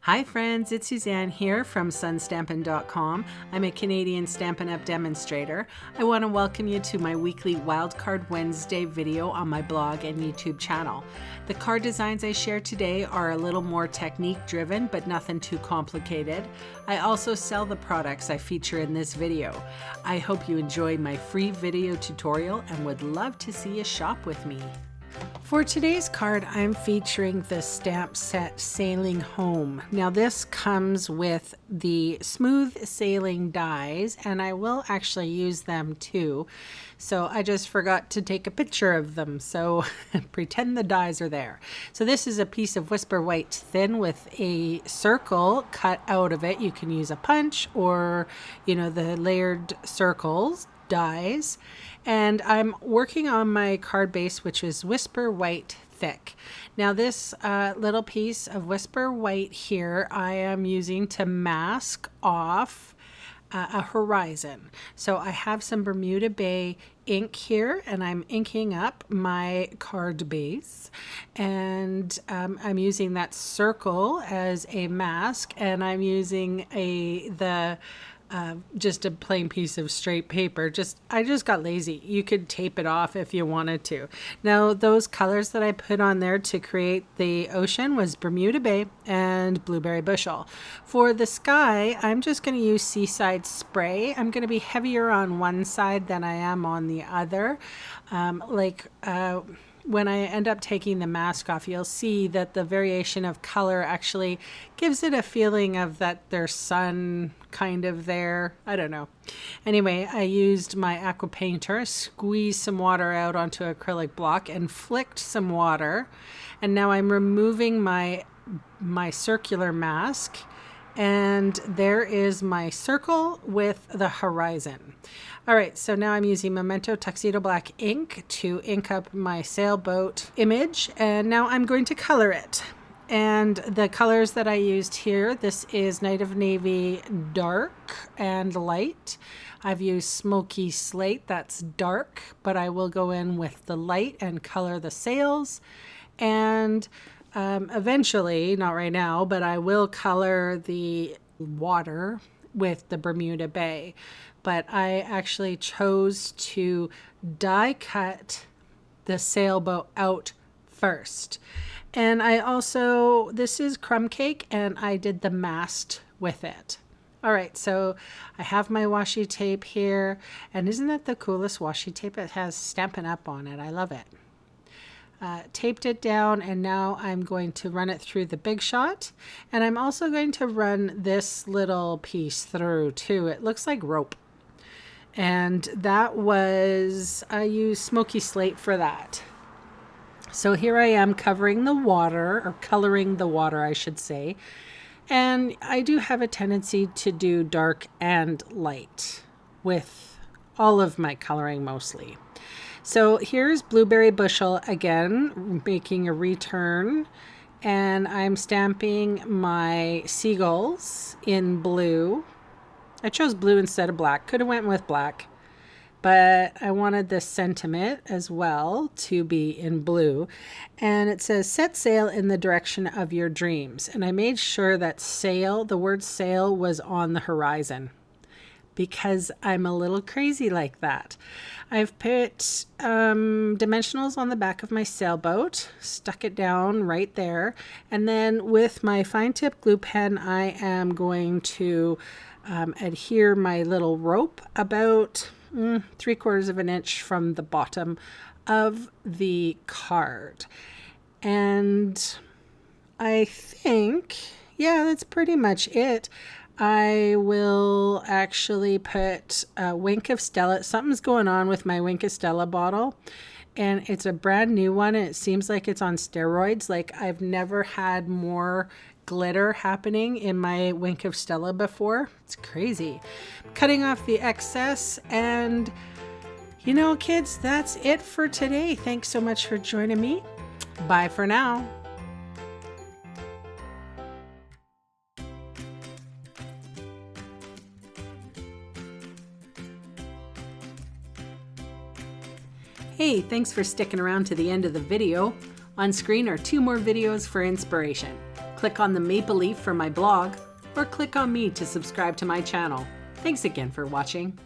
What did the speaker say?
Hi friends, it's Suzanne here from sunstampin.com. I'm a Canadian Stampin' Up! Demonstrator. I want to welcome you to my weekly Wildcard Wednesday video on my blog and YouTube channel. The card designs I share today are a little more technique driven, but nothing too complicated. I also sell the products I feature in this video. I hope you enjoy my free video tutorial and would love to see you shop with me. For today's card, I'm featuring the stamp set Sailing Home. Now this comes with the smooth sailing dies, and I will actually use them too. So I just forgot to take a picture of them, so pretend the dies are there. So this is a piece of Whisper White Thin with a circle cut out of it. You can use a punch or, the layered circles dies, and I'm working on my card base, which is Whisper White Thick. Now this little piece of Whisper White here I am using to mask off a horizon. So I have some Bermuda Bay ink here, and I'm inking up my card base, and I'm using that circle as a mask, and I'm using just a plain piece of straight paper. I just got lazy. You could tape it off if you wanted to. Now those colors that I put on there to create the ocean was Bermuda Bay and Blueberry Bushel. For the sky, I'm just going to use Seaside Spray. I'm going to be heavier on one side than I am on the other. When I end up taking the mask off, you'll see that the variation of color actually gives it a feeling of that there's sun kind of there. I don't know. Anyway, I used my aqua painter, squeezed some water out onto acrylic block and flicked some water. And now I'm removing my circular mask. And there is my circle with the horizon. All right, so now I'm using Memento Tuxedo Black ink to ink up my sailboat image, and now I'm going to color it. And the colors that I used here, this is Night of Navy dark and light. I've used Smoky Slate, that's dark, but I will go in with the light and color the sails. And eventually, not right now, but I will color the water with the Bermuda Bay. But I actually chose to die cut the sailboat out first. And I also, this is Crumb Cake, and I did the mast with it. All right, so I have my washi tape here, and isn't that the coolest washi tape? It has Stampin' Up! On it. I love it. Taped it down, and now I'm going to run it through the Big Shot, and I'm also going to run this little piece through too. It looks like rope, and I used Smoky Slate for that. So here I am covering the water, or coloring the water I should say, and I do have a tendency to do dark and light with all of my coloring mostly. So here's Blueberry Bushel again, making a return, and I'm stamping my seagulls in blue. I chose blue instead of black. Could have went with black, but I wanted the sentiment as well to be in blue. And it says, set sail in the direction of your dreams. And I made sure that sail, the word sail, was on the horizon, because I'm a little crazy like that. I've put dimensionals on the back of my sailboat, stuck it down right there, and then with my fine tip glue pen, I am going to adhere my little rope about 3/4 of an inch from the bottom of the card. And I think, yeah, that's pretty much it. I will actually put a Wink of Stella. Something's going on with my Wink of Stella bottle, and it's a brand new one, and it seems like it's on steroids. Like, I've never had more glitter happening in my Wink of Stella before. It's crazy. Cutting off the excess, and kids, that's it for today. Thanks so much for joining me. Bye for now. Hey, thanks for sticking around to the end of the video. On screen are 2 more videos for inspiration. Click on the maple leaf for my blog, or click on me to subscribe to my channel. Thanks again for watching.